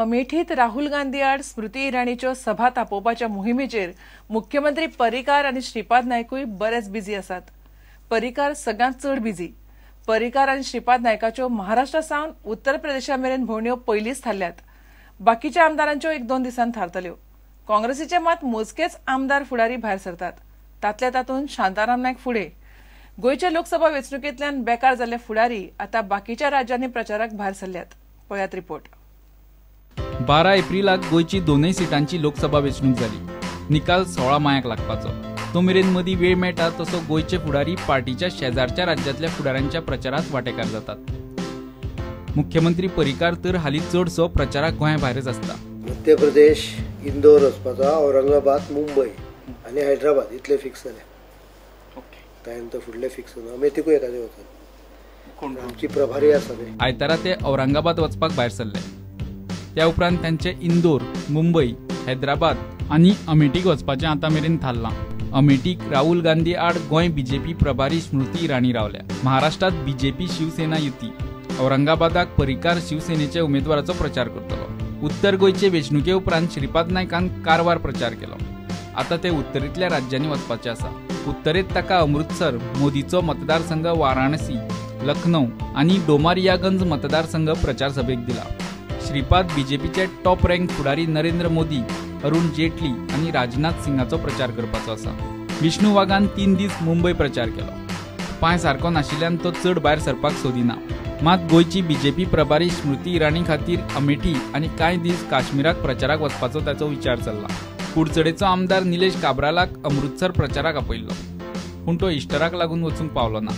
अमेठीत राहुल गांधी आड स्मृती इराणीच्यो सभा तापोवपाच्या मोहिमेचेर मुख्यमंत्री पर्रीकार आनी श्रीपाद नायकूय बरेच बिजी आसात. पर्रीकार सगळ्यांत चड बिजी. पर्रीकार आनी श्रीपाद नायकाच्यो महाराष्ट्रा सावन उत्तर प्रदेशा मेरेन भोंवड्यो पयलींच थारल्यात. बाकीच्या आमदारांच्यो 1-2 दिसांनी थारतल्यो. काँग्रेसीचे मात मोजकेच आमदार फुडारी भायर सरतात. तातल्या तातूंत शांताराम नायक फुडें. गोंयचे लोकसभा वेंचणुकेंतल्यान बेकार जाल्ले फुडारी आतां बाकीच्या राज्यांनी प्रचाराक भायर सरल्यात. पळयात रिपोर्ट. 12 एप्रिलाक गोंयची दोनूय सिटांची लोकसभा वेंचणूक जाली. निकाल 16 मायाक लागपाचो. तो मेरेन मदीं वेळ मेळटा तसो गोंयचे फुडारी पार्टीच्या शेजारच्या राज्यांतल्या फुडाऱ्यांच्या प्रचारात वांटेकार जातात. मुख्यमंत्री पर्रीकार तर हालीं चडसो प्रचाराक गोंया भायरच आसता. मध्य प्रदेश, इंदोर वचपाचो, औरंगाबाद, मुंबय आनी हैदराबाद इतले फिक्स जाले. त्यानंतर फुडले फिक्स ना. अमेठीकूय एखादे वचत. आमची प्रभारी आसा न्ही. आयतारा ते औरंगाबाद वचपाक भायर सरले. त्या उपरांत तांचे इंदोर, मुंबय, हैदराबाद आनी अमेठीक वचपाचें आतां मेरेन थारलां. अमेठीक राहुल गांधी आड गोंय बीजेपी प्रभारी स्मृती इराणी रावल्या. महाराष्ट्रात बीजेपी शिवसेना युती. औरंगाबादाक पर्रीकार शिवसेनेच्या उमेदवाराचो प्रचार करतलो. उत्तर गोंयचे वेंचणुके उपरांत श्रीपाद नायकान कारवार प्रचार केलो. आतां ते उत्तरेंतल्या राज्यांनी वचपाचे आसा. उत्तरेंत ताका अमृतसर, मोदीचो मतदारसंघ वाराणसी, लखनौ आनी डोमारियागंज मतदारसंघ प्रचार सभेक दिला. श्रीपाद बीजेपीचे टॉप रँक फुडारी नरेंद्र मोदी, अरुण जेटली आनी राजनाथ सिंगाचो प्रचार करपाचो आसा. विष्णू वाघान 3 दीस मुंबय प्रचार केलो. पांय सारको नाशिल्ल्यान तो चड भायर सरपाक सोदिना. मात गोंयची बीजेपी प्रभारी स्मृती इराणी खातीर अमेठी आनी कांय दीस काश्मीराक प्रचाराक वचपाचो ताचो विचार चल्ला. कुडचडेचो आमदार निलेश काब्रालाक अमृतसर प्रचाराक आपयल्लो, पूण तो इश्टराक लागून वचूंक पावलो ना.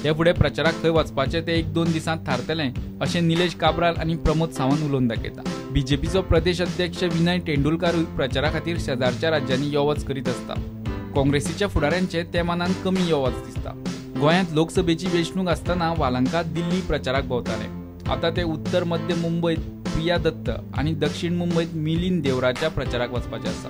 हे फुडें प्रचाराक खंय वचपाचें ते 1-2 दिसांत थारतलें अशें निलेश काब्राल आनी प्रमोद सावंत उलोवन दाखयता. बीजेपीचो प्रदेश अध्यक्ष विनय तेंडुलकारूय प्रचारा खातीर शेजारच्या राज्यांनी यो वच करीत आसता. काँग्रेसीच्या फुडाऱ्यांचे ते मानान कमी यो वच दिसता. गोंयांत लोकसभेची वेंचणूक आसतना वालांका दिल्ली प्रचाराक भोंवताले. आतां ते उत्तर मध्य मुंबयत प्रिया दत्त आनी दक्षिण मुंबयत मिलिंद देवराच्या प्रचाराक वचपाचे आसा.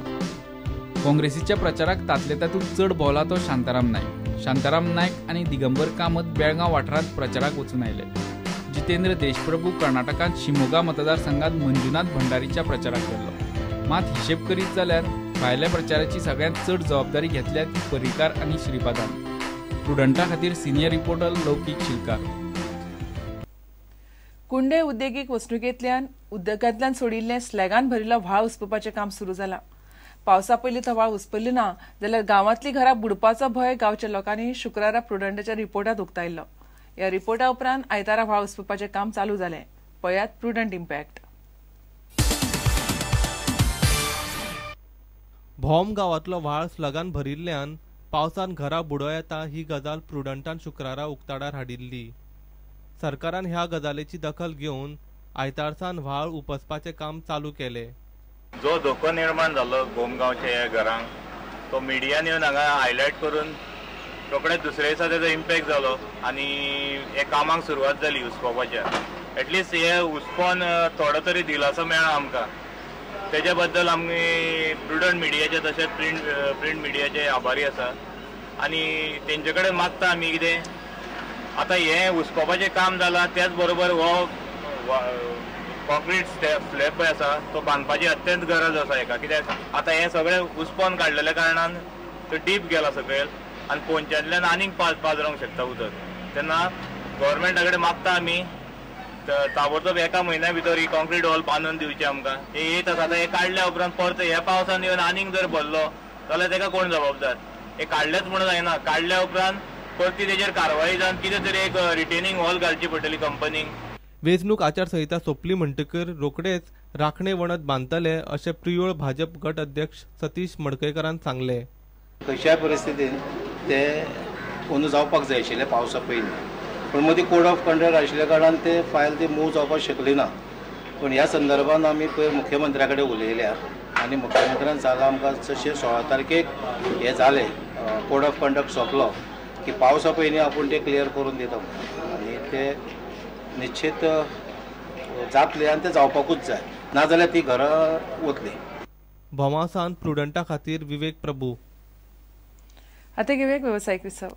काँग्रेसीच्या प्रचाराक तातले तातूंत चड भोवला तो शांताराम नायक. शांताराम नायक आनी दिगंबर कामत बेळगांव वाठारांत प्रचाराक वचून आयले. जितेंद्र देशप्रभू कर्नाटकांत शिमोगा मतदारसंघात मंजुनाथ भंडारीच्या प्रचाराक गेल्लो. मात हिशेब करीत जाल्यार भायल्या प्रचाराची सगळ्यांत चड जबाबदारी घेतल्या ती पर्रीकार आनी श्रीपादान. प्रुडंटा खातीर सिनियर रिपोर्टर लौकीक शिलकार. कुंडे उद्देगीक वसणुकेंतल्यान उद्देगांतल्यान सोडिल्लें स्लॅगान भरिल्लो व्हाळ उसपपाचें काम सुरू जालां. पावसा पयलीं तो व्हाळ उसपल्ली ना जाल्यार गांवांतलीं घरां बुडपाचो भंय गांवच्या लोकांनी शुक्रारा प्रुडंटाच्या रिपोर्टांत उक्तायल्लो. ह्या रिपोर्टा उपरांत आयतारा व्हाळ उसपपाचें काम चालू जालें. पळयात प्रुडंट इम्पॅक्ट. भोम गांवांतलो व्हाळ स्लगान भरिल्ल्यान पावसान घरां बुडो येता ही गजाल प्रुडंटान शुक्रारा उक्ताडार हाडिल्ली. सरकारान ह्या गजालेची दखल घेवन आयतारसान व्हाळ उपसपाचें काम चालू केलें. जो धोको निर्माण जालो भोमगांवच्या ह्या घरांक तो मिडियान येवन हांगा हायलायट करून रोखडेच दुसऱ्या दिसा तेजो इम्पॅक्ट जालो आनी हे कामाक सुरवात जाली उसपोवपाच्या. एटलिस्ट हे उसपोन थोडो तरी दिलासो मेळ्ळा आमकां. तेज्या बद्दल आमी प्रुडंट मिडियाचे तशेंच प्रिंट मिडियाचे आभारी आसा आनी तेंचे कडेन मागता आमी कितें आतां हें उसपोवपाचें काम जालां त्याच बरोबर हो कॉन्क्रीट स्लॅब पळय आसा तो बांदपाची अत्यंत गरज आसा हेका. कित्याक आतां हें सगळें उसपोवन काडलेल्या कारणान तो डीप गेला सकयल आनी पोंच्यातल्यान आनीक पाजरूंक शकता उदक. तेन्ना गव्हर्मेंटा कडेन मागता आमी ताबडतोब एका म्हयन्या भितर ही कॉन्क्रीट वॉल बांदून दिवची आमकां. हे येत आसा आतां हे काडल्या उपरांत परत ह्या पावसान येवन आनीक जर भरलो जाल्यार तेका कोण जबाबदार. हे काडलेच म्हणून जायना. काडल्या उपरांत परती तेजेर कारवाई जावन कितें तरी एक रिटेनिंग वॉल घालची पडटली कंपनीक. वेंचणूक आचारसंहिता सोंपली म्हणटकर रोखडेच राखणे वणत बांदतले अशें प्रियोळ भाजप गट अध्यक्ष सतीश मडकयकारान सांगलें. खंयच्याय परिस्थितीन ते अंदू जावपाक जाय आशिल्लें पावसा पयलीं, पूण मदीं कोड ऑफ कंडक्ट आशिल्ल्या कारणान ते फायल ती मूव जावपाक शकली ना. पूण ह्या संदर्भान आमी पयर मुख्यमंत्र्या कडेन उलयल्या आनी मुख्यमंत्र्यान सांगलां आमकां जशें 16 तारखेक हें जालें कोड ऑफ कंडक्ट सोंपलो की पावसा पयलीं आपूण ते क्लियर करून दिता आनी ते निश्चित जातले आनी ते जावपाकूच जाय, नाजाल्यार ती घरां वतली. भोमासान प्रुडंटा खातीर विवेक प्रभू. आतां घेवया वेवसायीक विसव.